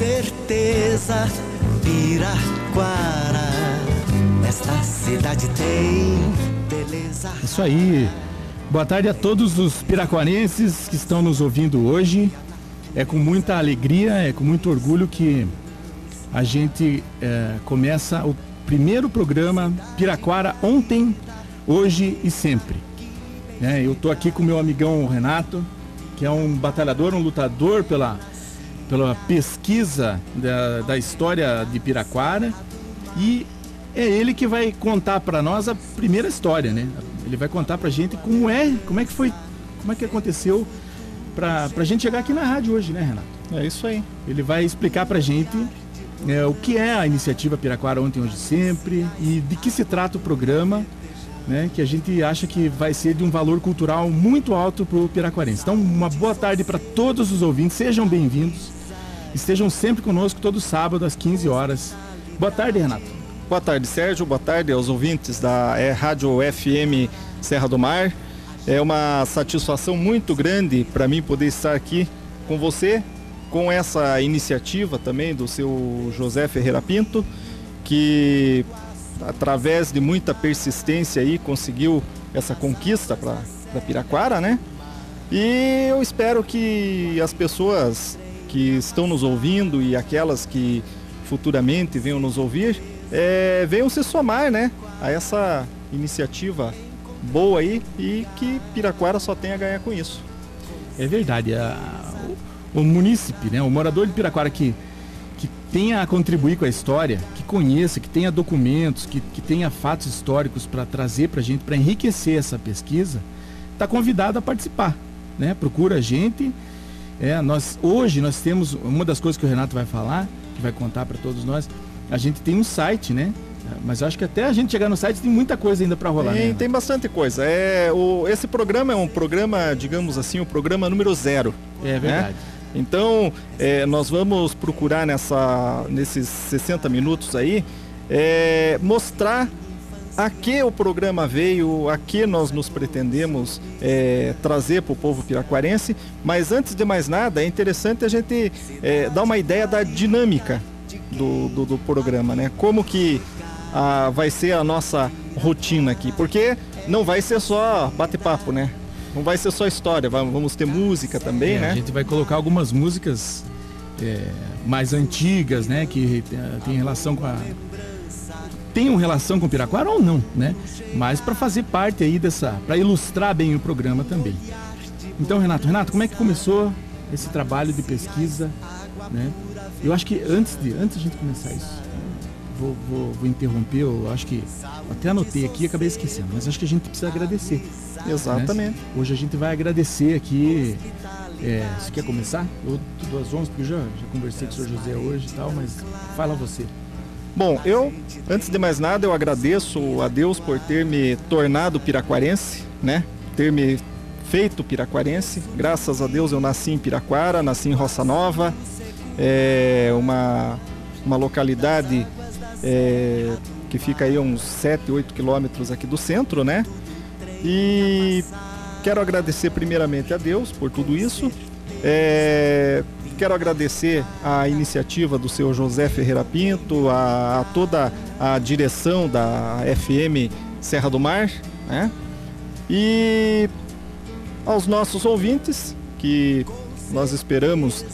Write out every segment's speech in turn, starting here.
certeza, Piraquara, esta cidade tem beleza. Isso aí. Boa tarde a todos os piraquarenses que estão nos ouvindo hoje. É com muita alegria, é com muito orgulho que a gente começa o primeiro programa Piraquara ontem, hoje e sempre. Eu estou aqui com o meu amigão Renato, que é um batalhador, um lutador pela pesquisa da história de Piraquara, e é ele que vai contar para nós a primeira história, né? Ele vai contar pra gente como é que foi, como é que aconteceu pra gente chegar aqui na rádio hoje, né, Renato? É isso aí. Ele vai explicar pra gente o que é a iniciativa Piraquara ontem, hoje sempre, e de que se trata o programa, né, que a gente acha que vai ser de um valor cultural muito alto pro piraquarense. Então, uma boa tarde para todos os ouvintes, sejam bem-vindos, estejam sempre conosco todo sábado às 15 horas. Boa tarde, Renato. Boa tarde, Sérgio. Boa tarde aos ouvintes da Rádio FM Serra do Mar. É uma satisfação muito grande para mim poder estar aqui com você, com essa iniciativa também do seu José Ferreira Pinto, que através de muita persistência aí conseguiu essa conquista para Piraquara, né? E eu espero que as pessoas que estão nos ouvindo e aquelas que futuramente venham nos ouvir venham se somar, né, a essa iniciativa boa aí, e que Piraquara só tem a ganhar com isso. É verdade, o munícipe, né, o morador de Piraquara que tenha a contribuir com a história, que conheça, que tenha documentos, que tenha fatos históricos para trazer para a gente, para enriquecer essa pesquisa, está convidado a participar, né? Procura a gente. Hoje nós temos uma das coisas que o Renato vai falar, que vai contar para todos nós. A gente tem um site, né? Mas eu acho que até a gente chegar no site tem muita coisa ainda para rolar. Tem bastante coisa. Esse programa é um programa, digamos assim, o programa número 0. É verdade. Né? Então, nós vamos procurar nesses 60 minutos aí, mostrar a que o programa veio, a que nós nos pretendemos trazer para o povo piraquarense. Mas antes de mais nada, é interessante a gente dar uma ideia da dinâmica do programa, né? Como que vai ser a nossa rotina aqui, porque não vai ser só bate-papo, né? Não vai ser só história, vamos ter música também, né? A gente vai colocar algumas músicas mais antigas, né? Que tem relação tenham relação com Piraquara ou não, né? Mas para fazer parte aí para ilustrar bem o programa também. Então, Renato, como é que começou esse trabalho de pesquisa, né? Eu acho que antes de a gente começar isso, vou interromper, eu acho que até anotei aqui e acabei esquecendo, mas acho que a gente precisa agradecer. Exatamente. Né? Hoje a gente vai agradecer aqui. Você quer começar? Eu te dou as 11, porque eu já conversei com o Sr. José hoje e tal, mas fala você. Bom, antes de mais nada, eu agradeço a Deus por ter me tornado piraquarense, né? Ter me feito piraquarense. Graças a Deus eu nasci em Piraquara, nasci em Roça Nova, uma localidade que fica aí a uns 7, 8 quilômetros aqui do centro, né? E quero agradecer primeiramente a Deus por tudo isso. Quero agradecer a iniciativa do seu José Ferreira Pinto, a toda a direção da FM Serra do Mar, né? E aos nossos ouvintes, que nós esperamos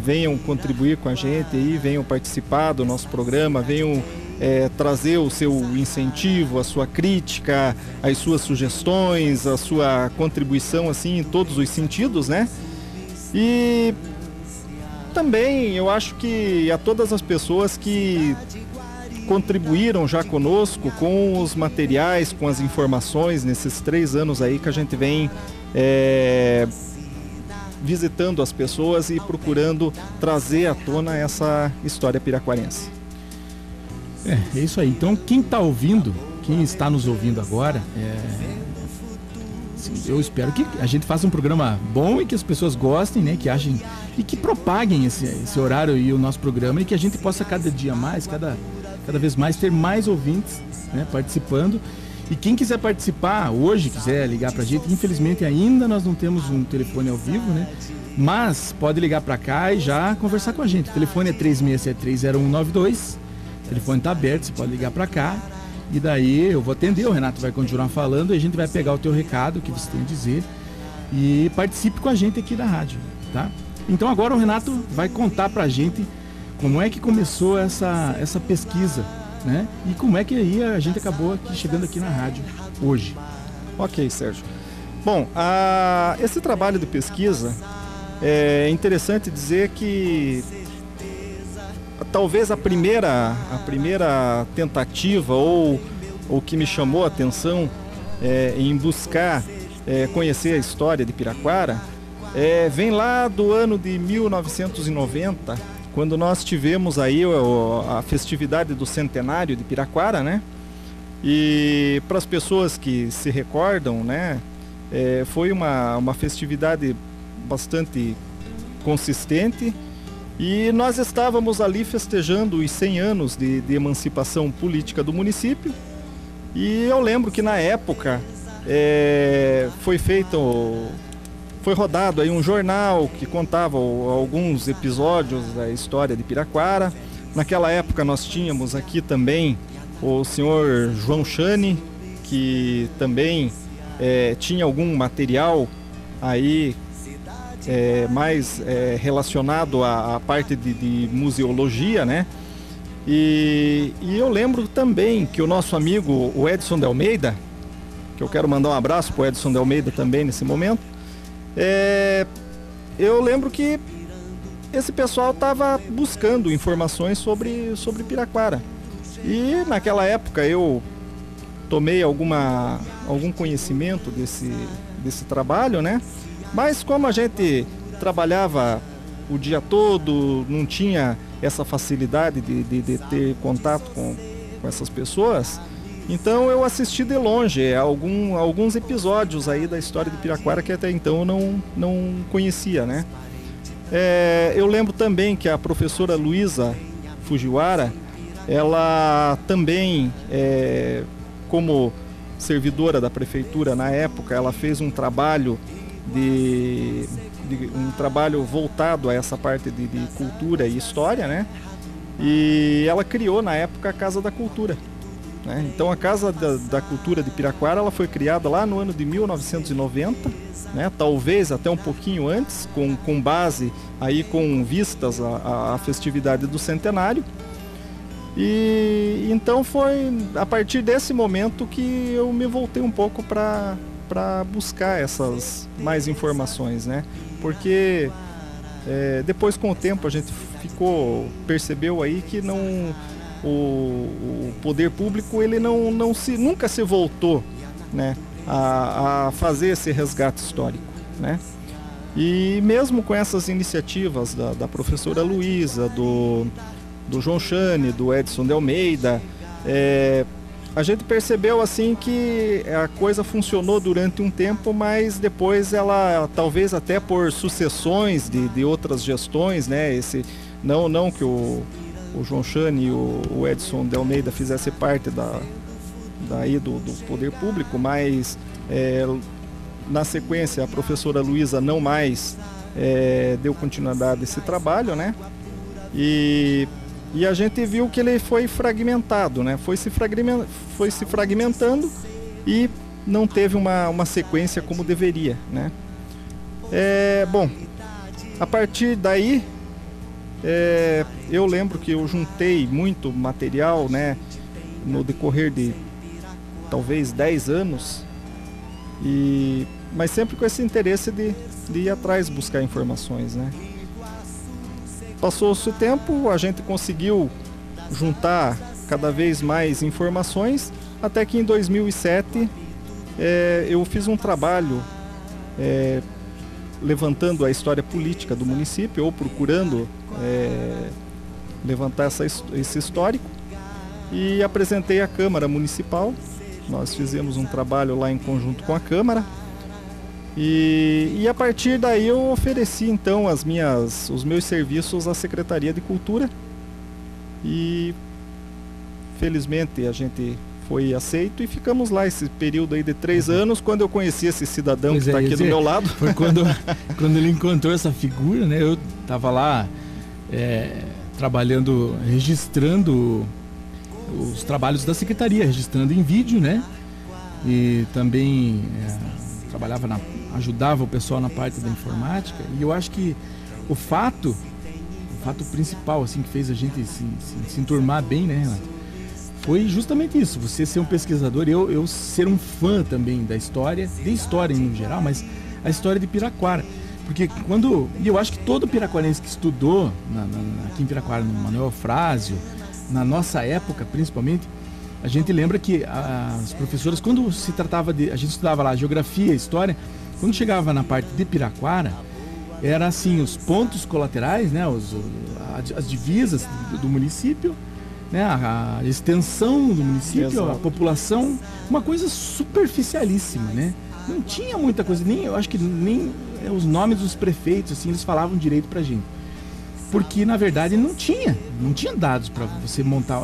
venham contribuir com a gente aí, venham participar do nosso programa, venham trazer o seu incentivo, a sua crítica, as suas sugestões, a sua contribuição assim em todos os sentidos, né? E também eu acho que a todas as pessoas que contribuíram já conosco com os materiais, com as informações nesses 3 anos aí que a gente vem visitando as pessoas e procurando trazer à tona essa história piraquarense. É isso aí. Então quem está nos ouvindo agora, eu espero que a gente faça um programa bom e que as pessoas gostem, né? Que achem e que propaguem esse horário e o nosso programa, e que a gente possa cada dia mais, cada vez mais ter mais ouvintes, né, participando. E quem quiser participar hoje, quiser ligar pra gente, infelizmente ainda nós não temos um telefone ao vivo, né? Mas pode ligar pra cá e já conversar com a gente. O telefone é 36730192. O telefone tá aberto, você pode ligar pra cá. E daí eu vou atender, o Renato vai continuar falando e a gente vai pegar o teu recado, o que você tem a dizer. E participe com a gente aqui da rádio, tá? Então agora o Renato vai contar pra gente como é que começou essa pesquisa, né? E como é que aí a gente acabou chegando aqui na rádio hoje. Ok, Sérgio. Bom, esse trabalho de pesquisa é interessante dizer que talvez a primeira tentativa ou o que me chamou a atenção em buscar conhecer a história de Piraquara vem lá do ano de 1990, quando nós tivemos aí a festividade do centenário de Piraquara, né? E para as pessoas que se recordam, né, foi uma festividade bastante consistente e nós estávamos ali festejando os 100 anos de emancipação política do município. E eu lembro que na época foi rodado aí um jornal que contava alguns episódios da história de Piraquara. Naquela época nós tínhamos aqui também o senhor João Chane, que também tinha algum material aí mais relacionado à parte de museologia, né? E eu lembro também que o nosso amigo, o Edson de Almeida, que eu quero mandar um abraço para o Edson de Almeida também nesse momento, eu lembro que esse pessoal estava buscando informações sobre Piraquara. E naquela época eu tomei algum conhecimento desse trabalho, né? Mas como a gente trabalhava o dia todo, não tinha essa facilidade de ter contato com essas pessoas, então eu assisti de longe alguns episódios aí da história de Piraquara que até então eu não conhecia, né? Eu lembro também que a professora Luísa Fujiwara, ela também, como servidora da prefeitura na época, ela fez um trabalho um trabalho voltado a essa parte de cultura e história, né? E ela criou na época a Casa da Cultura, né? Então a Casa da Cultura de Piraquara, ela foi criada lá no ano de 1990, né? Talvez até um pouquinho antes, com base aí com vistas à festividade do centenário. E então foi a partir desse momento que eu me voltei um pouco para buscar essas mais informações, né? Porque depois com o tempo a gente percebeu aí que o poder público ele nunca se voltou, né, a fazer esse resgate histórico, né? E mesmo com essas iniciativas da professora Luísa, do João Chane, do Edson de Almeida, a gente percebeu assim que a coisa funcionou durante um tempo, mas depois ela, talvez até por sucessões de outras gestões, né? Não que o João Chane e o Edson de Almeida fizessem parte do poder público, mas na sequência a professora Luísa não mais deu continuidade a esse trabalho, né? E a gente viu que ele foi fragmentado, né? Foi se fragmentando e não teve uma sequência como deveria, né? Bom, a partir daí, eu lembro que eu juntei muito material, né? No decorrer de talvez 10 anos, mas sempre com esse interesse de ir atrás buscar informações, né? Passou-se o tempo, a gente conseguiu juntar cada vez mais informações, até que em 2007 eu fiz um trabalho levantando a história política do município, ou procurando levantar esse histórico, e apresentei à Câmara Municipal. Nós fizemos um trabalho lá em conjunto com a Câmara. E a partir daí eu ofereci então os meus serviços à Secretaria de Cultura, e felizmente a gente foi aceito e ficamos lá esse período aí de 3 anos, quando eu conheci esse cidadão que está aqui do meu lado. Foi quando ele encontrou essa figura, né? Eu estava lá trabalhando, registrando os trabalhos da secretaria, registrando em vídeo, né? E também ajudava o pessoal na parte da informática. E eu acho que o fato principal assim que fez a gente se enturmar bem, né, Renato? Foi justamente isso, você ser um pesquisador, eu ser um fã também da história, de história no geral, mas a história de Piraquara. Porque e eu acho que todo piraquarense que estudou aqui em Piraquara, no Manuel Frásio, na nossa época principalmente, a gente lembra que as professoras, quando se tratava a gente estudava lá geografia, história, quando chegava na parte de Piraquara, era assim, os pontos colaterais, né, as divisas do município, né, a extensão do município, exato, a população, uma coisa superficialíssima, né? Não tinha muita coisa, eu acho que nem os nomes dos prefeitos, assim, eles falavam direito pra gente. Porque, na verdade, não tinha dados para você montar,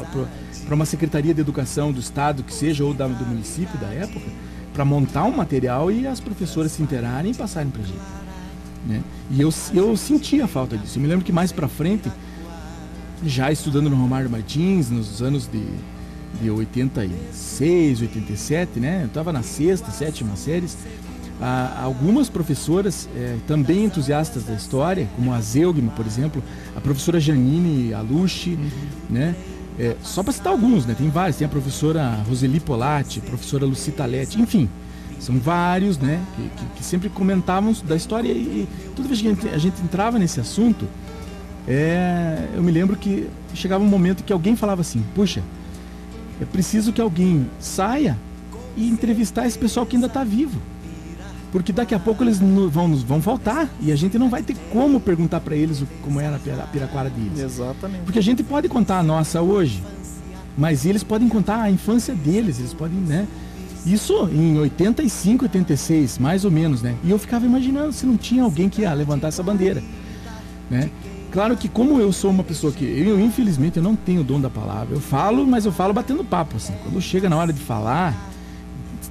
para uma Secretaria de Educação do Estado, que seja, ou do município da época, para montar um material e as professoras se inteirarem e passarem pra gente, né? E eu sentia a falta disso. Eu me lembro que mais pra frente, já estudando no Romário Martins, nos anos de 86, 87, né? Eu estava na 6ª, 7ª séries. Algumas professoras também entusiastas da história, como a Zeugma, por exemplo, a professora Janine Alucci, né? Só para citar alguns, né? Tem vários, tem a professora Roseli Polatti, a professora Lucita Letti, enfim, são vários, né? Que sempre comentavam da história, e toda vez que a gente entrava nesse assunto, eu me lembro que chegava um momento que alguém falava assim: puxa, é preciso que alguém saia e entrevistar esse pessoal que ainda está vivo, porque daqui a pouco eles vão faltar e a gente não vai ter como perguntar para eles como era a Piraquara deles. Exatamente. Porque a gente pode contar a nossa hoje, mas eles podem contar a infância deles, eles podem, né? Isso em 85, 86, mais ou menos, né? E eu ficava imaginando se não tinha alguém que ia levantar essa bandeira, né? Claro que, como eu sou uma pessoa que infelizmente eu não tenho o dom da palavra, eu falo, mas eu falo batendo papo, assim. Quando chega na hora de falar,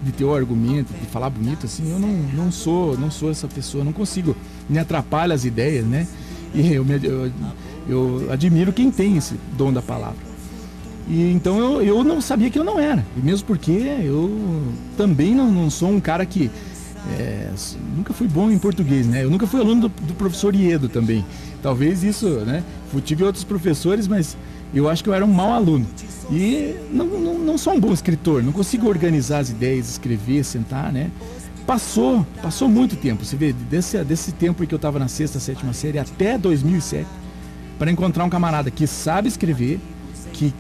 de ter o argumento, de falar bonito, assim, eu não sou essa pessoa, não consigo, me atrapalha as ideias, né? E eu admiro quem tem esse dom da palavra. E então eu não sabia que eu não era, e mesmo porque eu também não sou um cara que nunca fui bom em português, né? Eu nunca fui aluno do professor Iedo também. Talvez isso, né? Eu tive outros professores, mas eu acho que eu era um mau aluno. E não sou um bom escritor, não consigo organizar as ideias, escrever, sentar, né? Passou muito tempo, você vê, desse tempo em que eu estava na 6ª, 7ª série até 2007, para encontrar um camarada que sabe escrever, que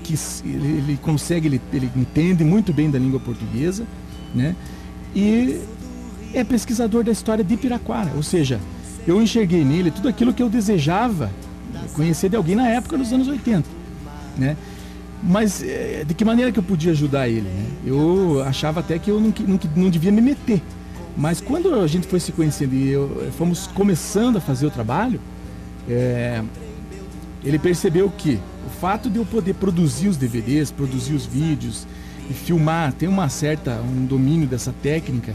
ele consegue, ele entende muito bem da língua portuguesa, né? E é pesquisador da história de Piraquara, ou seja, eu enxerguei nele tudo aquilo que eu desejava conhecer de alguém na época dos anos 80, né? Mas de que maneira que eu podia ajudar ele, né? Eu achava até que eu não devia me meter, mas quando a gente foi se conhecendo e fomos começando a fazer o trabalho, ele percebeu que o fato de eu poder produzir os DVDs, produzir os vídeos e filmar, ter um domínio dessa técnica,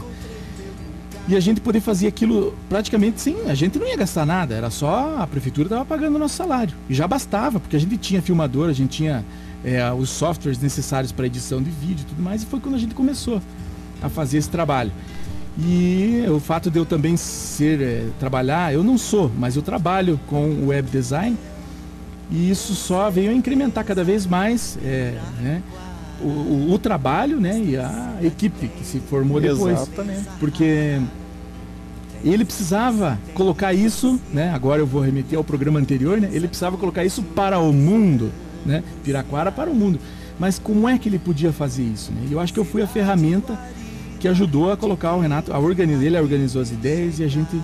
e a gente poder fazer aquilo praticamente sem... A gente não ia gastar nada, era só a prefeitura estava pagando o nosso salário. E já bastava, porque a gente tinha filmador, a gente tinha os softwares necessários para edição de vídeo e tudo mais, e foi quando a gente começou a fazer esse trabalho. E o fato de eu também trabalhar, eu não sou, mas eu trabalho com web design, e isso só veio a incrementar cada vez mais, né? O trabalho, né, e a equipe que se formou depois. Exatamente. Porque ele precisava colocar isso, né, agora eu vou remeter ao programa anterior, né, ele precisava colocar isso para o mundo, né, Piraquara para o mundo. Mas como é que ele podia fazer isso, né? Eu acho que eu fui a ferramenta que ajudou a colocar o Renato, ele organizou as ideias e a gente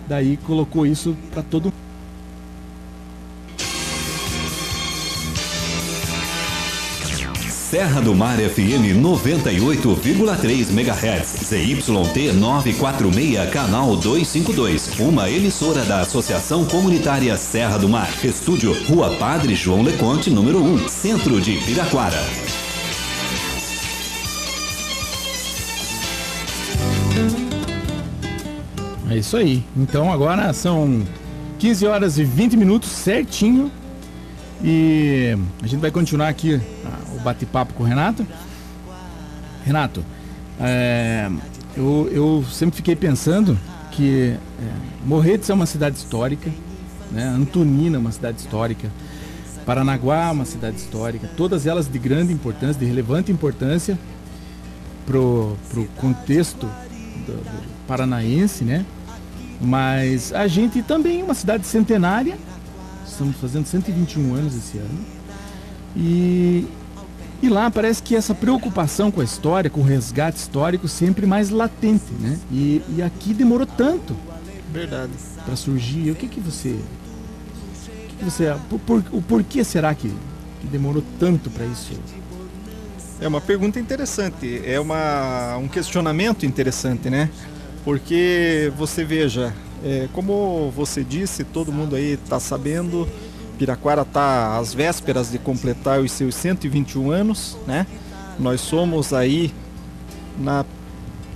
daí colocou isso para todo mundo. Serra do Mar FM 98,3 MHz, ZYT 946, canal 252, uma emissora da Associação Comunitária Serra do Mar. Estúdio Rua Padre João Leconte, número 1, Centro de Piraquara. É isso aí. Então agora são 15 horas e 20 minutos certinho. E a gente vai continuar aqui o bate-papo com o Renato. Renato, eu sempre fiquei pensando que Morretes é uma cidade histórica, né? Antonina é uma cidade histórica, Paranaguá é uma cidade histórica, todas elas de grande importância, de relevante importância pro contexto do paranaense, né? Mas a gente também é uma cidade centenária, estamos fazendo 121 anos esse ano, e lá parece que essa preocupação com a história, com o resgate histórico, sempre mais latente, né? E aqui demorou tanto, Verdade. para surgir. O porquê será que demorou tanto para isso? É uma pergunta interessante, é um questionamento interessante, né? Porque você veja, como você disse, todo mundo aí está sabendo, Piraquara está às vésperas de completar os seus 121 anos, né? Nós somos aí, na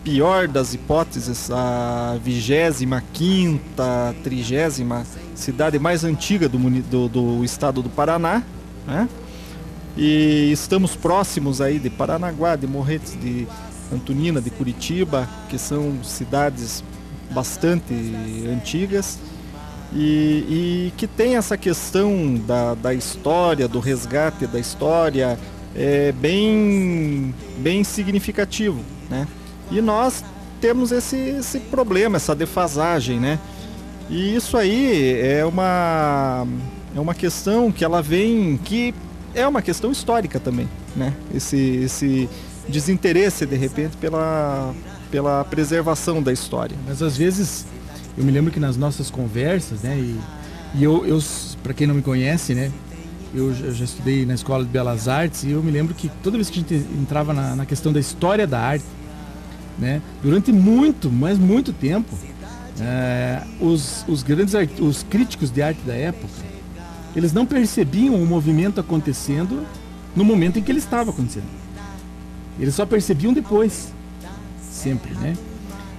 pior das hipóteses, a 25ª, 30ª cidade mais antiga do estado do Paraná, né? E estamos próximos aí de Paranaguá, de Morretes, de Antonina, de Curitiba, que são cidades bastante antigas e que tem essa questão da história, do resgate da história, bem significativo, né? E nós temos esse problema, essa defasagem, né? E isso aí é uma questão que ela vem, que é uma questão histórica também, né? Esse desinteresse, de repente, pela preservação da história. Mas às vezes, eu me lembro que nas nossas conversas, né? E eu para quem não me conhece, né? Eu já estudei na Escola de Belas Artes e eu me lembro que toda vez que a gente entrava na questão da história da arte, né? Durante muito tempo, os críticos de arte da época, eles não percebiam o movimento acontecendo no momento em que ele estava acontecendo. Eles só percebiam depois, sempre, né?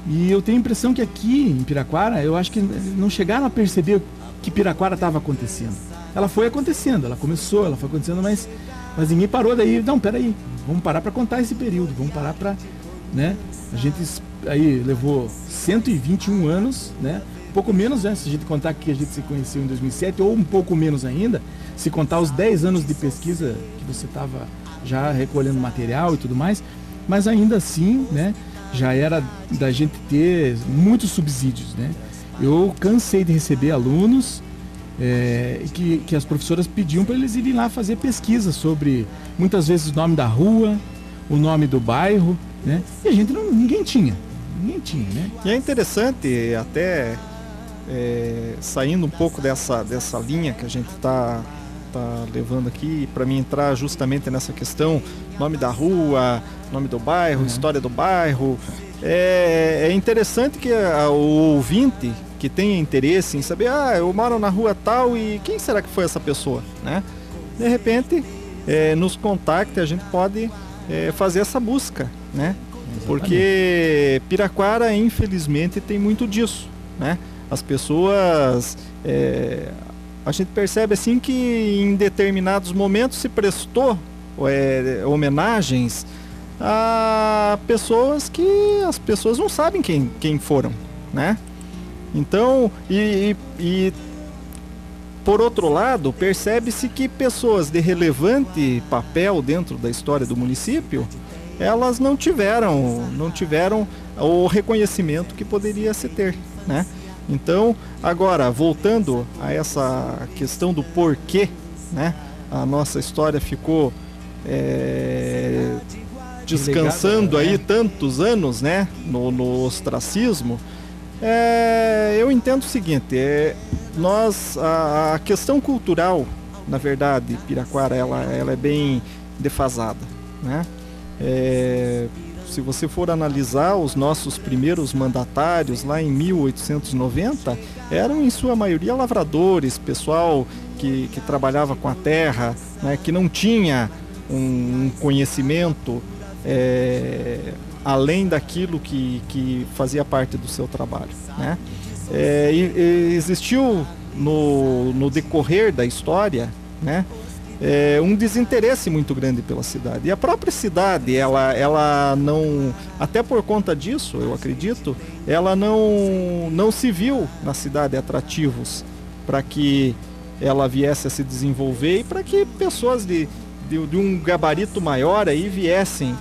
E eu tenho a impressão que aqui em Piraquara, eu acho que não chegaram a perceber que Piraquara estava acontecendo. Ela foi acontecendo, ela começou, ela foi acontecendo, mas ninguém parou daí. Não, peraí, vamos parar para contar esse período, vamos parar para, né? A gente aí levou 121 anos, né? Um pouco menos, né? Se a gente contar que a gente se conheceu em 2007, ou um pouco menos ainda, se contar os 10 anos de pesquisa que você estava já recolhendo material e tudo mais, mas ainda assim, né? Já era da gente ter muitos subsídios, né? Eu cansei de receber alunos que as professoras pediam para eles irem lá fazer pesquisa sobre, muitas vezes, o nome da rua, o nome do bairro, né? E a gente ninguém tinha, né? E é interessante, até saindo um pouco dessa linha que a gente está levando aqui, para mim entrar justamente nessa questão, nome da rua, nome do bairro, história do bairro. É interessante que o ouvinte que tenha interesse em saber, eu moro na rua tal e quem será que foi essa pessoa, né? De repente, nos contacte, a gente pode fazer essa busca, né? Exatamente. Porque Piraquara, infelizmente, tem muito disso, né? As pessoas, a gente percebe assim que em determinados momentos se prestou homenagens a pessoas que as pessoas não sabem quem foram, né? Então, e por outro lado, percebe-se que pessoas de relevante papel dentro da história do município, elas não tiveram o reconhecimento que poderia se ter, né? Então, agora, voltando a essa questão do porquê, né? A nossa história ficou descansando aí tantos anos, né? No ostracismo. Eu entendo o seguinte, a questão cultural, na verdade, Piraquara, ela é bem defasada, né? Se você for analisar os nossos primeiros mandatários lá em 1890, eram em sua maioria lavradores, pessoal que trabalhava com a terra, né, que não tinha um conhecimento além daquilo que fazia parte do seu trabalho, né? Existiu no decorrer da história, né, um desinteresse muito grande pela cidade. E a própria cidade, ela não, até por conta disso, eu acredito, ela não se viu na cidade atrativos para que ela viesse a se desenvolver e para que pessoas de um gabarito maior aí viessem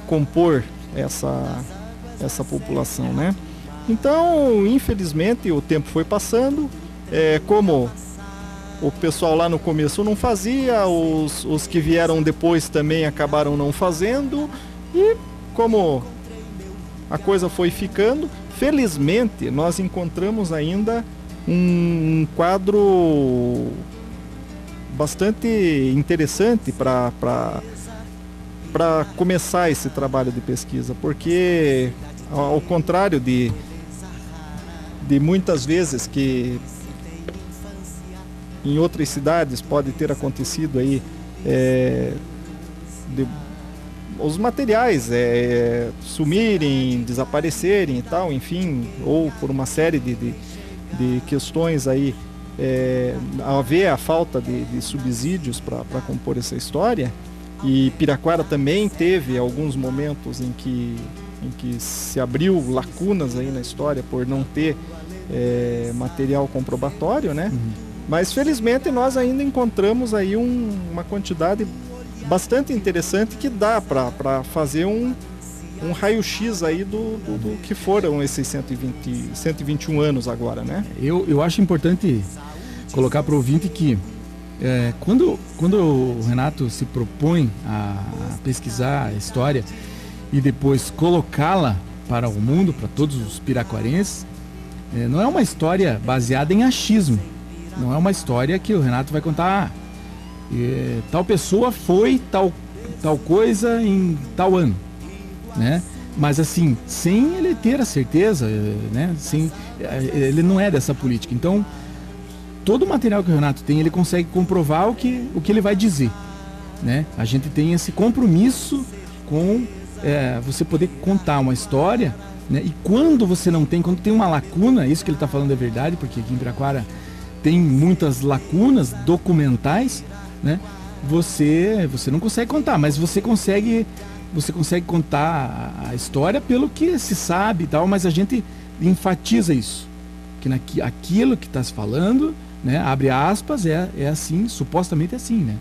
compor essa população, né? Então, infelizmente, o tempo foi passando, como o pessoal lá no começo não fazia, os que vieram depois também acabaram não fazendo, e como a coisa foi ficando, felizmente nós encontramos ainda um quadro bastante interessante para começar esse trabalho de pesquisa, porque ao contrário de muitas vezes que em outras cidades pode ter acontecido aí os materiais sumirem, desaparecerem e tal, enfim, ou por uma série de questões aí, haver a falta de subsídios para compor essa história. E Piraquara também teve alguns momentos em que se abriu lacunas aí na história por não ter material comprobatório, né? Uhum. Mas felizmente nós ainda encontramos aí uma quantidade bastante interessante que dá para fazer um raio-x aí do que foram esses 121 anos agora, né? Eu acho importante colocar para o ouvinte que quando o Renato se propõe a pesquisar a história e depois colocá-la para o mundo, para todos os piraquarenses, não é uma história baseada em achismo. Não é uma história que o Renato vai contar, tal pessoa foi tal coisa em tal ano, né? Mas assim, sem ele ter a certeza, né? Ele não é dessa política. Então, todo o material que o Renato tem, ele consegue comprovar o que ele vai dizer, né? A gente tem esse compromisso com você poder contar uma história, né? E quando tem uma lacuna, isso que ele está falando é verdade, porque aqui em Piraquara tem muitas lacunas documentais, né? Você não consegue contar, mas você consegue contar a história pelo que se sabe e tal, mas a gente enfatiza isso, que aquilo que está se falando, né, abre aspas, é assim, supostamente é assim, né?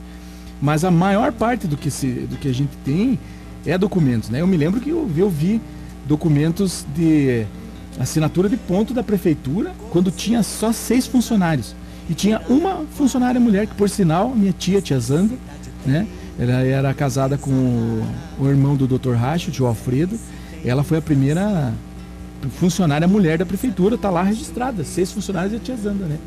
Mas a maior parte do que a gente tem é documentos, né? Eu me lembro que eu vi documentos de assinatura de ponto da prefeitura quando tinha só 6 funcionários. E tinha uma funcionária mulher, que por sinal, minha tia Zanda, né? Ela era casada com o irmão do Dr. Racho, o tio Alfredo. Ela foi a primeira funcionária mulher da prefeitura, tá lá registrada, 6 funcionários e a tia Zanda, né?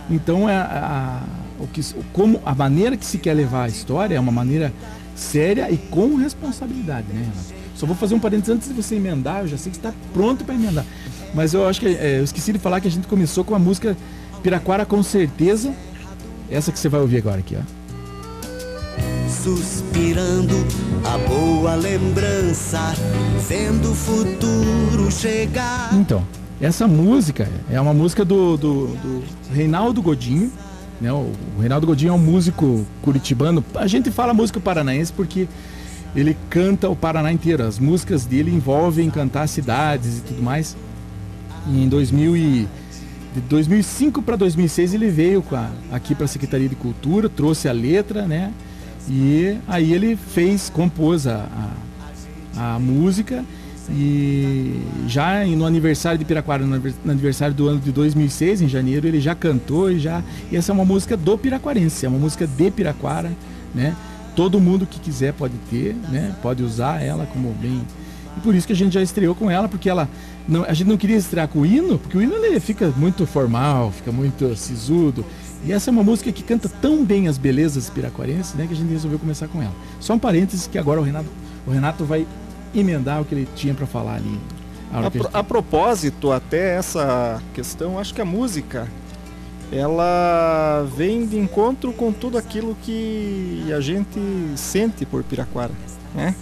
Então, a maneira que se quer levar a história é uma maneira séria e com responsabilidade, né, Renato? Só vou fazer um parênteses antes de você emendar, eu já sei que está pronto para emendar. Mas eu acho que eu esqueci de falar que a gente começou com a música Piraquara com Certeza, essa que você vai ouvir agora aqui, ó. Suspirando a boa lembrança, vendo o futuro chegar. Então, essa música é uma música do Reinaldo Godinho, né? O Reinaldo Godinho é um músico curitibano. A gente fala músico paranaense porque ele canta o Paraná inteiro. As músicas dele envolvem cantar cidades e tudo mais. E de 2005 para 2006 ele veio aqui para a Secretaria de Cultura, trouxe a letra, né? E aí ele compôs a música, e já no aniversário de Piraquara, no aniversário do ano de 2006, em janeiro, ele já cantou, e essa é uma música do piraquarense, é uma música de Piraquara, né? Todo mundo que quiser pode ter, né? Pode usar ela como bem. E por isso que a gente já estreou com ela, porque a gente não queria estrear com o hino, porque o hino ele fica muito formal, fica muito sisudo. E essa é uma música que canta tão bem as belezas piraquarenses, né, que a gente resolveu começar com ela. Só um parênteses que agora o Renato vai emendar o que ele tinha para falar ali. A propósito, até essa questão, acho que a música ela vem de encontro com tudo aquilo que a gente sente por Piraquara, né?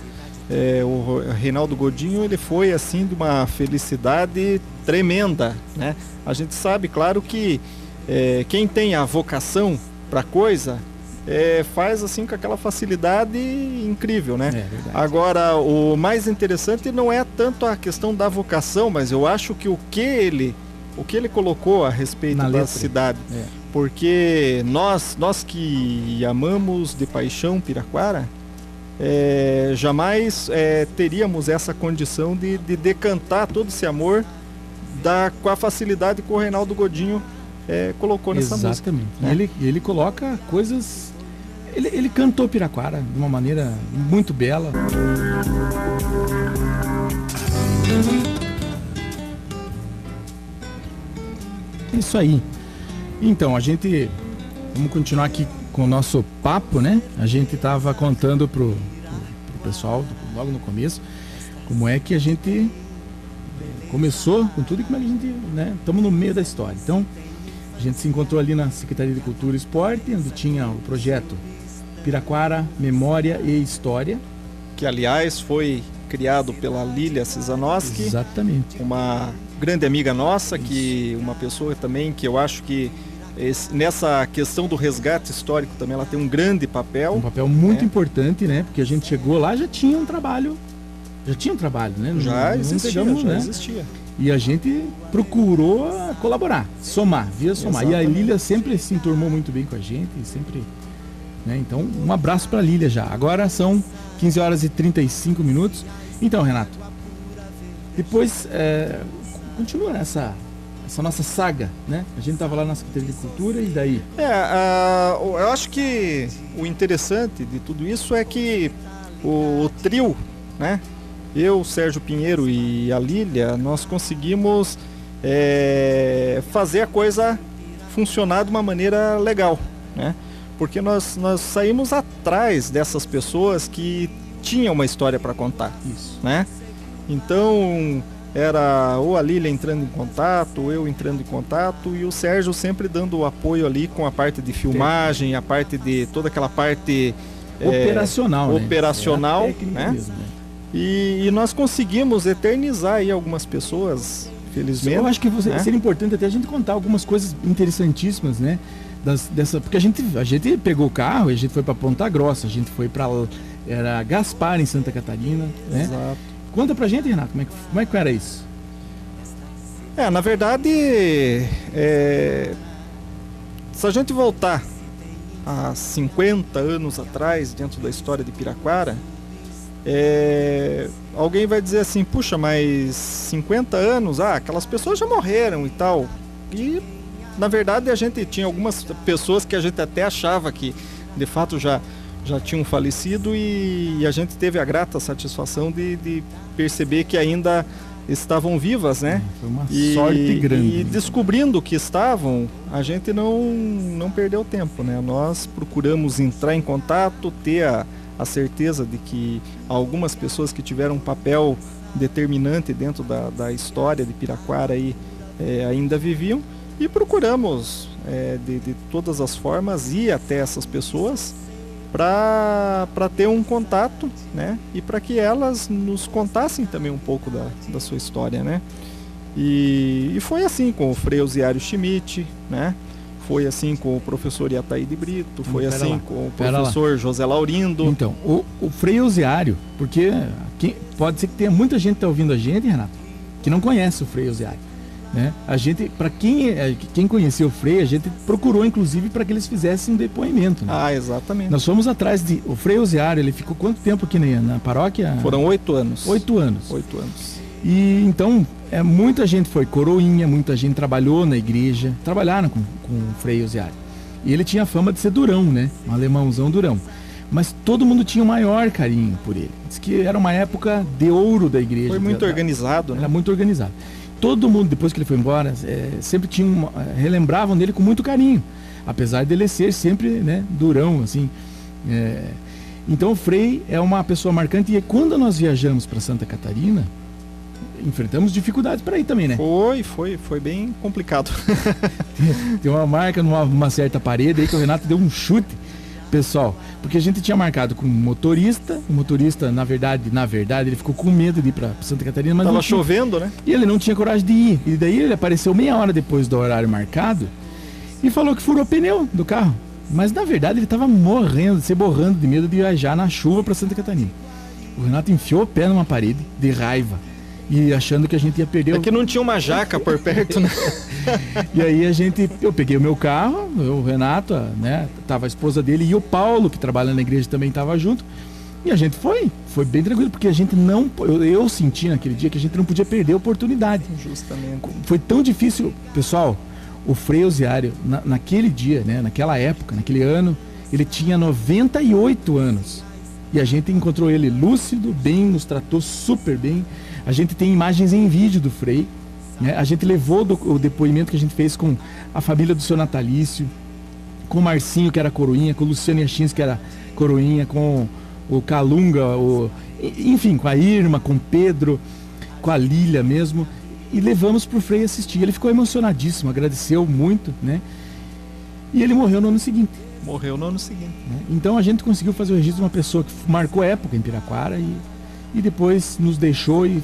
o Reinaldo Godinho, ele foi assim de uma felicidade tremenda, né? A gente sabe, claro, que quem tem a vocação para coisa faz assim com aquela facilidade incrível, né? Agora, o mais interessante não é tanto a questão da vocação, mas eu acho que o que ele colocou a respeito da cidade, porque nós que amamos de paixão Piraquara, jamais teríamos essa condição de decantar todo esse amor com a facilidade que o Reinaldo Godinho colocou nessa música. Exatamente. Né? Ele coloca coisas... Ele cantou Piraquara de uma maneira muito bela. Isso aí. Então, vamos continuar aqui com o nosso papo, né? A gente estava contando pro pessoal, logo no começo, como é que a gente começou com tudo e como é que a gente, né? Estamos no meio da história. Então, a gente se encontrou ali na Secretaria de Cultura e Esporte, onde tinha o projeto Piraquara, Memória e História. Que, aliás, foi criado pela Lília Cizanoski. Exatamente. Uma grande amiga nossa, uma pessoa também que eu acho que nessa questão do resgate histórico também ela tem um grande papel. Um papel muito importante, né? Porque a gente chegou lá, já tinha um trabalho, né? Já existia. E a gente procurou colaborar, somar. Exatamente. E a Lília sempre se enturmou muito bem com a gente, sempre... Né? Então, um abraço para a Lília já. Agora são 15 horas e 35 minutos. Então, Renato, depois continua essa nossa saga, né? A gente estava lá na Secretaria de Cultura e daí? Eu acho que o interessante de tudo isso é que o trio, né? Eu, Sérgio Pinheiro e a Lília, nós conseguimos fazer a coisa funcionar de uma maneira legal, né? Porque nós saímos atrás dessas pessoas que tinham uma história para contar. Isso. Né? Então, era ou a Lília entrando em contato, ou eu entrando em contato, e o Sérgio sempre dando o apoio ali com a parte de filmagem, a parte de toda aquela parte operacional, né? Mesmo, né? E nós conseguimos eternizar aí algumas pessoas, felizmente. Eu acho que seria importante até a gente contar algumas coisas interessantíssimas, né? Porque a gente pegou o carro e a gente foi para Ponta Grossa, a gente foi para Gaspar, em Santa Catarina, né? Exato. Conta pra gente, Renato, como é que era isso? Na verdade, se a gente voltar há 50 anos atrás, dentro da história de Piraquara, alguém vai dizer assim, puxa, mas 50 anos, aquelas pessoas já morreram e tal. E na verdade a gente tinha algumas pessoas que a gente até achava que de fato já tinham falecido, e a gente teve a grata satisfação de perceber que ainda estavam vivas, né? Foi uma sorte grande. E descobrindo que estavam, a gente não perdeu tempo, né? Nós procuramos entrar em contato, ter a certeza de que algumas pessoas que tiveram um papel determinante dentro da história de Piraquara aí, ainda viviam, e procuramos de todas as formas ir até essas pessoas para ter um contato, né? E para que elas nos contassem também um pouco da sua história, né? E foi assim com o Frei Osiário Schmidt, né? Foi assim com o professor Iataíde Brito, foi assim com o professor José Laurindo. Então, o Frei Osiário, porque pode ser que tenha muita gente que está ouvindo a gente, Renato, que não conhece o Frei Osiário. Né? A gente, para quem conhecia o Frei, a gente procurou inclusive para que eles fizessem um depoimento, né? Exatamente. Nós fomos atrás o Frei Osiário. Ele ficou quanto tempo aqui na paróquia? Foram 8 anos. 8 anos. 8 anos. E então, muita gente foi coroinha, muita gente trabalhou na igreja, trabalharam com o Frei Osiário. E ele tinha fama de ser durão, né? Um alemãozão durão. Mas todo mundo tinha o maior carinho por ele. Diz que era uma época de ouro da igreja. Foi muito organizado, né? Era muito organizado. Todo mundo, depois que ele foi embora, sempre relembravam dele com muito carinho, apesar dele ser sempre, né, durão, assim. Então o Frei é uma pessoa marcante, e quando nós viajamos para Santa Catarina, enfrentamos dificuldades para ir também, né? Foi bem complicado. Tem uma marca numa certa parede aí que o Renato deu um chute, pessoal, porque a gente tinha marcado com o motorista, na verdade, ele ficou com medo de ir para Santa Catarina, mas tava chovendo, né? E ele não tinha coragem de ir. E daí ele apareceu meia hora depois do horário marcado e falou que furou o pneu do carro. Mas na verdade ele estava morrendo, se borrando de medo de viajar na chuva para Santa Catarina. O Renato enfiou o pé numa parede de raiva e achando que a gente ia perder. É que não tinha uma jaca por perto, né? E aí eu peguei o meu carro, o Renato, né? Tava a esposa dele e o Paulo, que trabalha na igreja, também tava junto. E a gente foi bem tranquilo, porque a gente não, eu senti naquele dia que a gente não podia perder a oportunidade. Justamente. Foi tão difícil, pessoal, o Frei Osiário, naquele dia, né? Naquela época, naquele ano, ele tinha 98 anos. E a gente encontrou ele lúcido, bem, nos tratou super bem. A gente tem imagens em vídeo do Frei, né? A gente levou o depoimento que a gente fez com a família do seu natalício, com o Marcinho, que era coroinha, com o Luciano Yachins, que era coroinha, com o Calunga, enfim, com a Irma, com o Pedro, com a Lília mesmo. E levamos pro Frei assistir. Ele ficou emocionadíssimo, agradeceu muito, né? E ele morreu no ano seguinte. Né? Então a gente conseguiu fazer o registro de uma pessoa que marcou época em Piraquara e depois nos deixou, e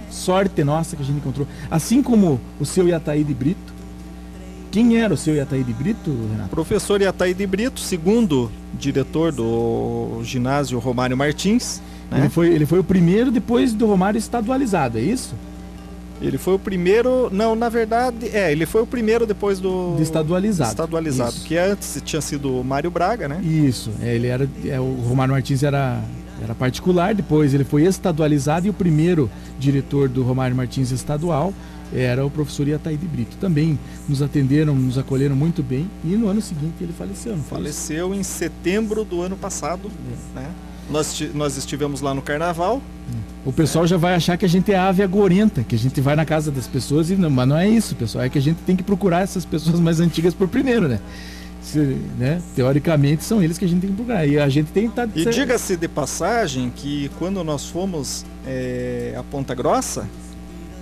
sorte nossa que a gente encontrou. Assim como o seu Iataíde Brito. Quem era o seu Iataíde Brito, Renato? Professor Iataíde Brito, segundo diretor do ginásio Romário Martins. Né? Ele foi o primeiro depois do Romário estadualizado, é isso? Ele foi o primeiro, não, na verdade, ele foi o primeiro depois do estadualizado. Estadualizado, que antes tinha sido o Mário Braga, né? Isso, o Romário Martins era particular, depois ele foi estadualizado e o primeiro diretor do Romário Martins estadual era o professor Iataíde Brito. Também nos atenderam, nos acolheram muito bem e no ano seguinte ele faleceu, não foi? Faleceu em setembro do ano passado, né? Nós estivemos lá no Carnaval. O pessoal já vai achar que a gente é ave agorenta, que a gente vai na casa das pessoas, mas não é isso, pessoal. É que a gente tem que procurar essas pessoas mais antigas por primeiro, né? Né? Teoricamente são eles que a gente tem que procurar. E a gente tem que estar... E diga-se de passagem que quando nós fomos a Ponta Grossa,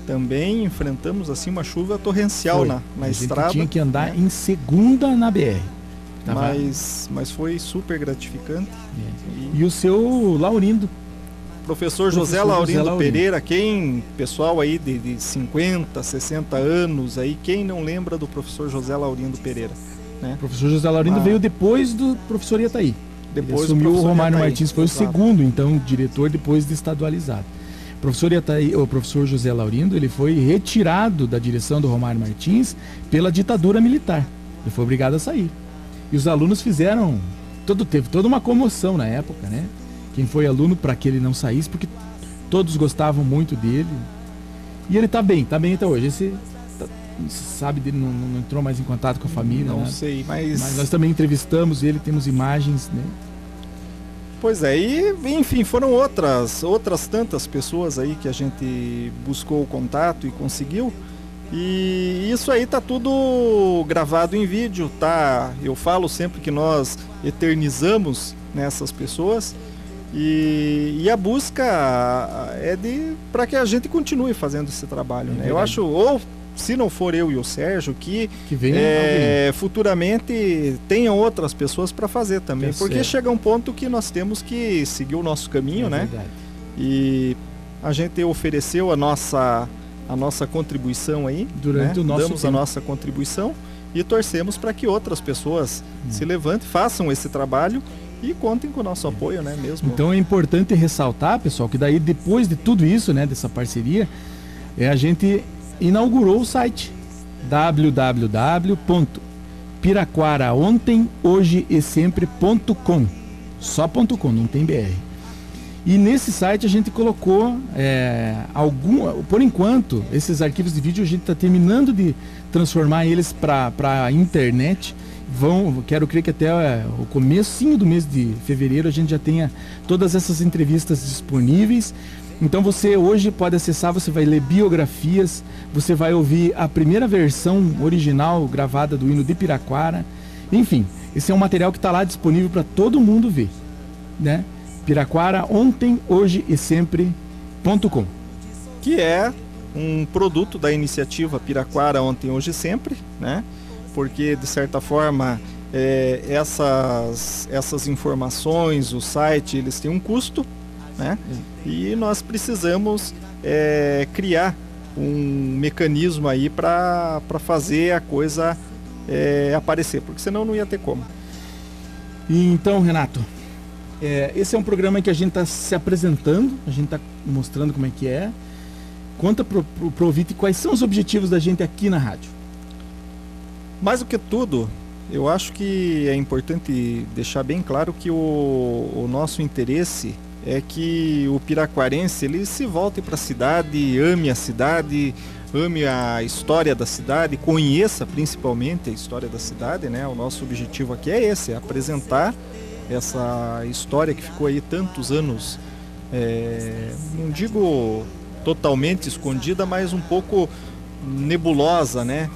também enfrentamos assim uma chuva torrencial na estrada. A gente tinha que andar em segunda na BR. Mas foi super gratificante. E o seu Laurindo? Professor José Laurindo Pereira, pessoal aí de 50, 60 anos, aí, quem não lembra do professor José Laurindo Pereira? Né? O professor José Laurindo veio depois do professor Iataí. Depois assumiu o Romário Martins, foi exato. O segundo, então, diretor depois de estadualizado. O professor José Laurindo, ele foi retirado da direção do Romário Martins pela ditadura militar. Ele foi obrigado a sair. E os alunos teve toda uma comoção na época, né? Quem foi aluno para que ele não saísse, porque todos gostavam muito dele. E ele tá bem até hoje. Esse sabe dele, não entrou mais em contato com a família. Não né? sei, mas nós também entrevistamos ele, temos imagens, né? Pois é, e enfim, foram outras tantas pessoas aí que a gente buscou o contato e conseguiu. E isso aí tá tudo gravado em vídeo, tá? Eu falo sempre que nós eternizamos nessas pessoas e a busca é para que a gente continue fazendo esse trabalho, né? Eu acho, ou se não for eu e o Sérgio, que futuramente tenham outras pessoas para fazer também, porque chega um ponto que nós temos que seguir o nosso caminho, né? Verdade. E a gente ofereceu a nossa contribuição aí, durante o nosso damos tempo. A nossa contribuição e torcemos para que outras pessoas se levantem, façam esse trabalho e contem com o nosso apoio, né, mesmo. Então é importante ressaltar, pessoal, que daí depois de tudo isso, né, dessa parceria, a gente inaugurou o site www.piraquaraontemhojeesempre.com, só .com, não tem BR. E nesse site a gente colocou por enquanto, esses arquivos de vídeo a gente está terminando de transformar eles para a internet. Quero crer que até o comecinho do mês de fevereiro a gente já tenha todas essas entrevistas disponíveis. Então você hoje pode acessar, você vai ler biografias, você vai ouvir a primeira versão original gravada do hino de Piraquara. Enfim, esse é um material que está lá disponível para todo mundo ver, né? Piraquara ontem, hoje e sempre.com, que é um produto da iniciativa Piraquara ontem, hoje e sempre, né? Porque de certa forma essas informações, o site, eles têm um custo, né? E nós precisamos criar um mecanismo aí para fazer a coisa aparecer, porque senão não ia ter como. E então, Renato, esse é um programa em que a gente está se apresentando, a gente está mostrando como é que é. Conta pro ouvinte quais são os objetivos da gente aqui na rádio. Mais do que tudo, eu acho que é importante deixar bem claro que o nosso interesse é que o piraquarense ele se volte para a cidade, ame a história da cidade, conheça principalmente a história da cidade, né? O nosso objetivo aqui é esse, é apresentar essa história que ficou aí tantos anos, não digo totalmente escondida, mas um pouco nebulosa, né?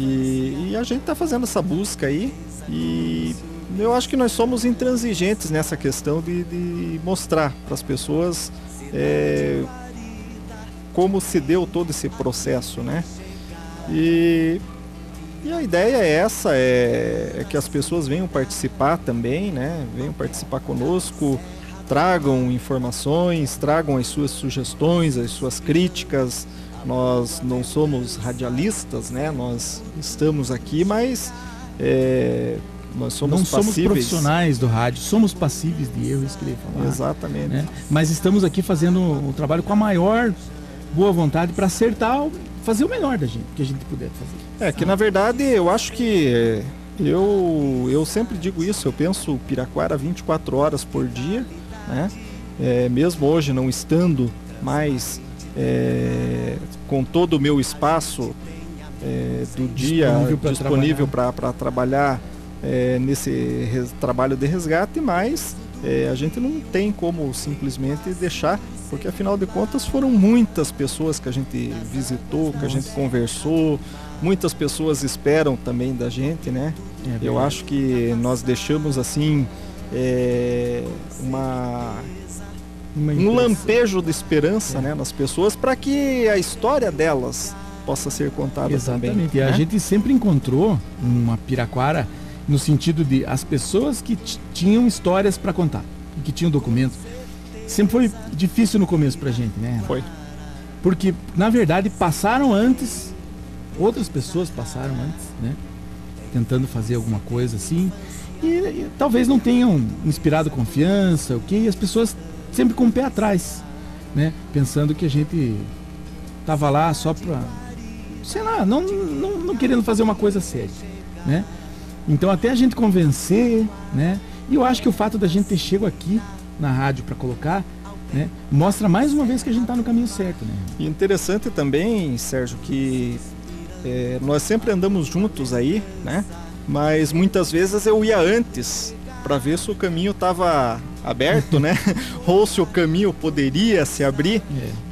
E a gente está fazendo essa busca aí e eu acho que nós somos intransigentes nessa questão de mostrar para as pessoas como se deu todo esse processo, né? E a ideia é essa, é que as pessoas venham participar também, né? Venham participar conosco, tragam informações, tragam as suas sugestões, as suas críticas. Nós não somos radialistas, né? Nós estamos aqui, mas nós somos passíveis. Não somos profissionais do rádio, somos passíveis de erro, isso que ele ia falar. Exatamente. Né? Mas estamos aqui fazendo o trabalho com a maior boa vontade para acertar, fazer o melhor da gente, que a gente puder fazer. Que na verdade eu acho que eu sempre digo isso, eu penso Piraquara 24 horas por dia, né? Mesmo hoje não estando mais com todo o meu espaço do dia disponível para trabalhar nesse trabalho de resgate, mas a gente não tem como simplesmente deixar, porque afinal de contas foram muitas pessoas que a gente visitou, que a gente conversou, muitas pessoas esperam também da gente, né? Eu acho que nós deixamos assim um lampejo de esperança, né, nas pessoas, para que a história delas possa ser contada. Exatamente. Também. E a gente sempre encontrou uma Piraquara no sentido de as pessoas que tinham histórias para contar, que tinham documentos. Sempre foi difícil no começo pra gente, né? Foi. Porque, na verdade, passaram antes, outras pessoas passaram antes, né? Tentando fazer alguma coisa assim. E talvez não tenham inspirado confiança, ok? E as pessoas sempre com o pé atrás, né? Pensando que a gente tava lá só pra, sei lá, não querendo fazer uma coisa séria, né? Então até a gente convencer, né? E eu acho que o fato da gente ter chego aqui na rádio para colocar, né, mostra mais uma vez que a gente está no caminho certo, né? E interessante também, Sérgio, que nós sempre andamos juntos aí, né? Mas muitas vezes eu ia antes para ver se o caminho estava aberto, né? Ou se o caminho poderia se abrir.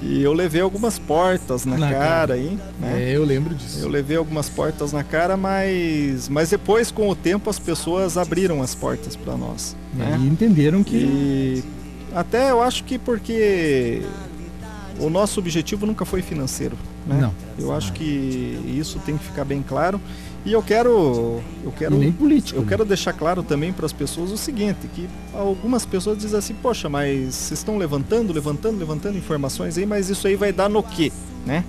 E eu levei algumas portas na cara aí, né? Eu lembro disso. Eu levei algumas portas na cara, mas depois, com o tempo, as pessoas abriram as portas para nós. Né? E entenderam que... E até eu acho que porque o nosso objetivo nunca foi financeiro, né? Não. Eu acho que isso tem que ficar bem claro. E eu quero e nem político, eu quero deixar claro também para as pessoas o seguinte, que algumas pessoas dizem assim, poxa, mas vocês estão levantando informações aí, mas isso aí vai dar no quê, né?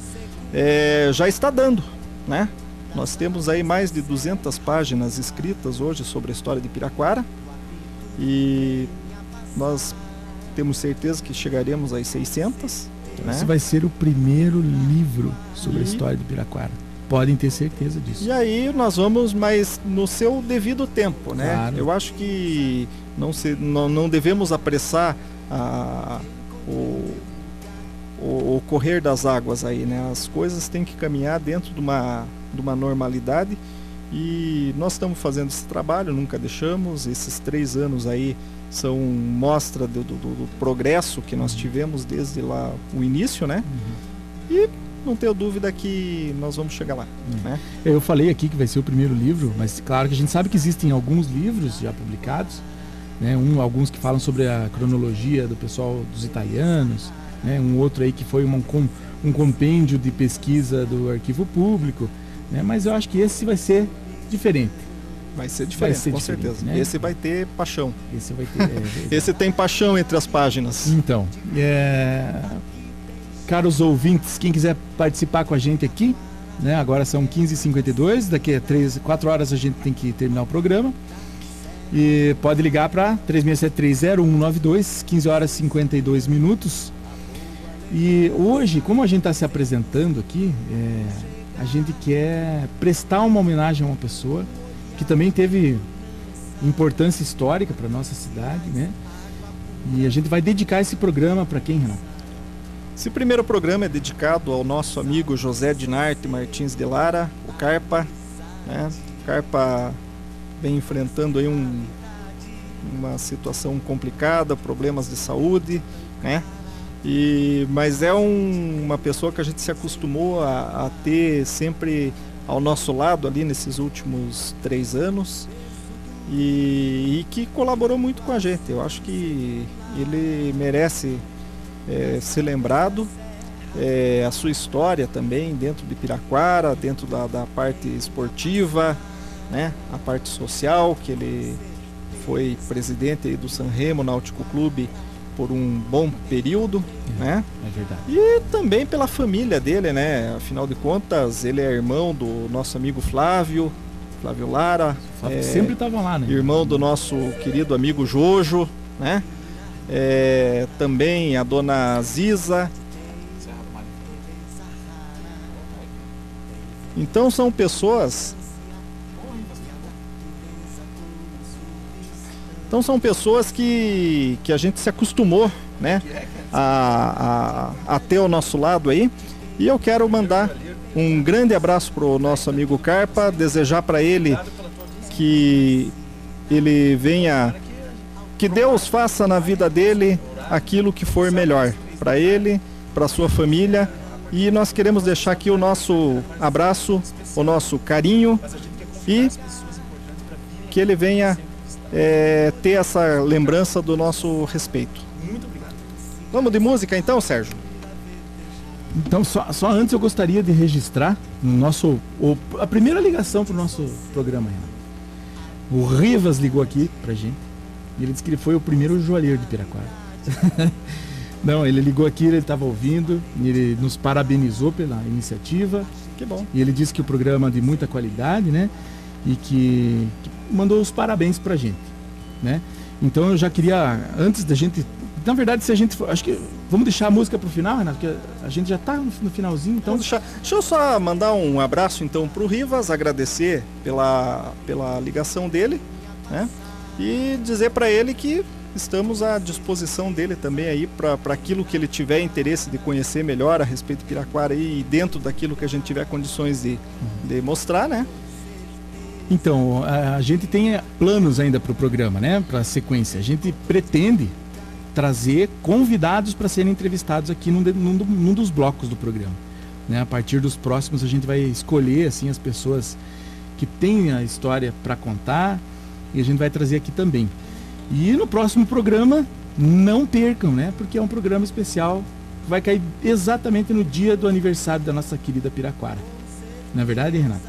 Já está dando, né? Nós temos aí mais de 200 páginas escritas hoje sobre a história de Piraquara e nós temos certeza que chegaremos às 600. Né? Esse vai ser o primeiro livro sobre a história de Piraquara. Podem ter certeza disso. E aí nós vamos, mas no seu devido tempo, né? Claro. Eu acho que não devemos apressar o correr das águas aí, né? As coisas têm que caminhar dentro de uma normalidade e nós estamos fazendo esse trabalho, nunca deixamos. Esses 3 anos aí são mostra do progresso que nós tivemos desde lá o início, né? E não tenho dúvida que nós vamos chegar lá. Né? Eu falei aqui que vai ser o primeiro livro, mas claro que a gente sabe que existem alguns livros já publicados, né? Alguns que falam sobre a cronologia do pessoal dos italianos, né? Um outro aí que foi um compêndio de pesquisa do arquivo público, né? Mas eu acho que esse vai ser diferente. Vai ser diferente, com certeza. Né? Esse vai ter paixão. Esse vai ter. Esse tem paixão entre as páginas. Então, caros ouvintes, quem quiser participar com a gente aqui, né? Agora são 15h52, daqui a 4 horas a gente tem que terminar o programa. E pode ligar para 36730192, 15 horas e 52 minutos. E hoje, como a gente está se apresentando aqui, a gente quer prestar uma homenagem a uma pessoa que também teve importância histórica para nossa cidade, né? E a gente vai dedicar esse programa para quem, Renato? Esse primeiro programa é dedicado ao nosso amigo José Dinarte Martins de Lara, o Carpa, né? O Carpa vem enfrentando aí uma situação complicada, problemas de saúde, né? Mas é uma pessoa que a gente se acostumou a ter sempre ao nosso lado ali nesses últimos 3 anos e que colaborou muito com a gente. Eu acho que ele merece ser lembrado, a sua história também dentro de Piraquara, dentro da parte esportiva, né? A parte social, que ele foi presidente aí do Sanremo Náutico Clube por um bom período, né? É verdade. E também pela família dele, né? Afinal de contas, ele é irmão do nosso amigo Flávio Lara. Sempre estava lá, né? Irmão do nosso querido amigo Jojo, né? Também a dona Ziza. Então são pessoas que a gente se acostumou, né, a ter ao nosso lado aí. E eu quero mandar um grande abraço pro nosso amigo Carpa, desejar para ele que ele venha, que Deus faça na vida dele aquilo que for melhor para ele, para sua família. E nós queremos deixar aqui o nosso abraço, o nosso carinho e que ele venha ter essa lembrança do nosso respeito. Muito obrigado. Vamos de música então, Sérgio? Então, só antes eu gostaria de registrar a primeira ligação para o nosso programa, Renato. O Rivas ligou aqui pra gente e ele disse que ele foi o primeiro joalheiro de Piraquara. Não, ele ligou aqui, ele estava ouvindo, e ele nos parabenizou pela iniciativa. Que bom. E ele disse que o programa é de muita qualidade, né? E que mandou os parabéns pra gente, né? Então eu já queria, antes da gente, na verdade, se a gente for, acho que vamos deixar a música pro final, Renato, porque a gente já tá no finalzinho, então deixa eu só mandar um abraço então pro Rivas, agradecer pela ligação dele, né? E dizer para ele que estamos à disposição dele também aí para aquilo que ele tiver interesse de conhecer melhor a respeito de Piraquara e dentro daquilo que a gente tiver condições de mostrar, né? Então, a gente tem planos ainda para o programa, né? Para a sequência. A gente pretende trazer convidados para serem entrevistados aqui num dos blocos do programa, né? A partir dos próximos a gente vai escolher assim as pessoas que têm a história para contar e a gente vai trazer aqui também. E no próximo programa, não percam, né? Porque é um programa especial que vai cair exatamente no dia do aniversário da nossa querida Piraquara. Não é verdade, Renato?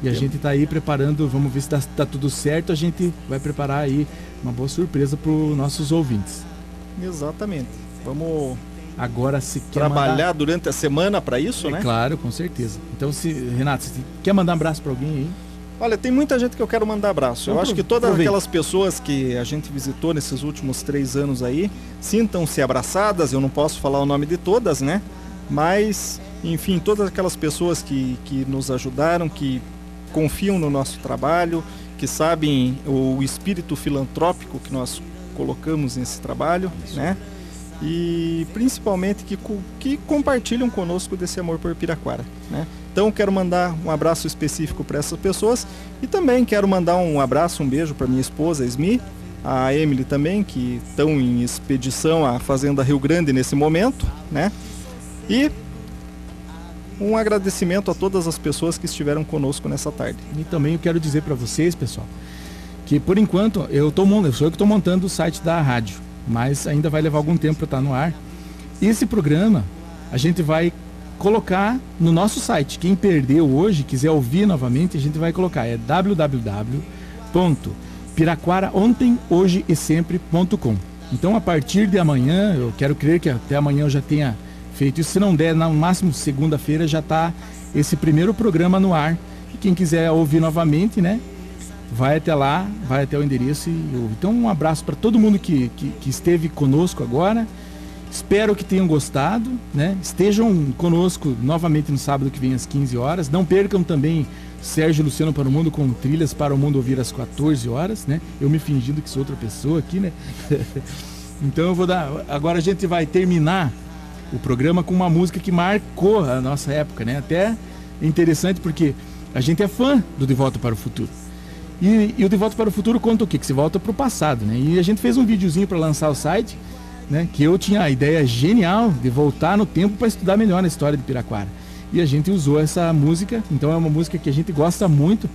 E a gente está aí preparando, vamos ver se tá tudo certo, a gente vai preparar aí uma boa surpresa para os nossos ouvintes. Exatamente. Vamos agora se quer trabalhar durante a semana para isso, né? Claro, com certeza. Então, Renato, você quer mandar um abraço para alguém aí? Olha, tem muita gente que eu quero mandar abraço. Eu acho que todas aquelas pessoas que a gente visitou nesses últimos 3 anos aí, sintam-se abraçadas. Eu não posso falar o nome de todas, né? Mas, enfim, todas aquelas pessoas que nos ajudaram, que confiam no nosso trabalho, que sabem o espírito filantrópico que nós colocamos nesse trabalho, né? E principalmente que compartilham conosco desse amor por Piraquara, né? Então quero mandar um abraço específico para essas pessoas e também quero mandar um abraço, um beijo para minha esposa Esmi, a Emily também, que estão em expedição à Fazenda Rio Grande nesse momento, né? E um agradecimento a todas as pessoas que estiveram conosco nessa tarde. E também eu quero dizer para vocês, pessoal, que por enquanto sou eu que estou montando o site da rádio, mas ainda vai levar algum tempo para estar no ar. Esse programa a gente vai colocar no nosso site. Quem perdeu hoje, quiser ouvir novamente, a gente vai colocar, é www.radiocidade.com.br. www.piraquaraontemhojeesempre.com. Então, a partir de amanhã, eu quero crer que até amanhã eu já tenha feito isso. Se não der, no máximo segunda-feira já está esse primeiro programa no ar. E quem quiser ouvir novamente, né, vai até lá, vai até o endereço e ouve. Então, um abraço para todo mundo que esteve conosco agora. Espero que tenham gostado, né? Estejam conosco novamente no sábado que vem às 15 horas. Não percam também Sérgio e Luciano para o Mundo com trilhas para o mundo ouvir às 14 horas, né? Eu me fingindo que sou outra pessoa aqui, né? Então eu vou dar... Agora a gente vai terminar o programa com uma música que marcou a nossa época, né? Até é interessante porque a gente é fã do De Volta para o Futuro. E o De Volta para o Futuro conta o quê? Que se volta para o passado, né? E a gente fez um videozinho para lançar o site, né, que eu tinha a ideia genial de voltar no tempo para estudar melhor a história de Piraquara. E a gente usou essa música, então é uma música que a gente gosta muito.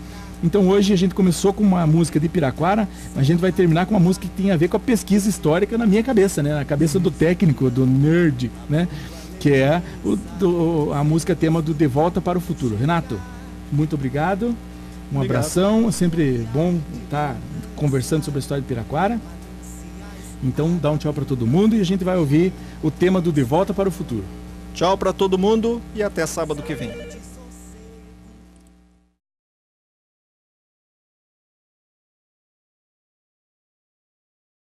Então hoje a gente começou com uma música de Piraquara, a gente vai terminar com uma música que tem a ver com a pesquisa histórica na minha cabeça, né, na cabeça do técnico, do nerd, né, que é a música tema do De Volta para o Futuro. Renato, muito obrigado, abração, é sempre bom estar conversando sobre a história de Piraquara. Então dá um tchau para todo mundo e a gente vai ouvir o tema do De Volta para o Futuro. Tchau para todo mundo e até sábado que vem.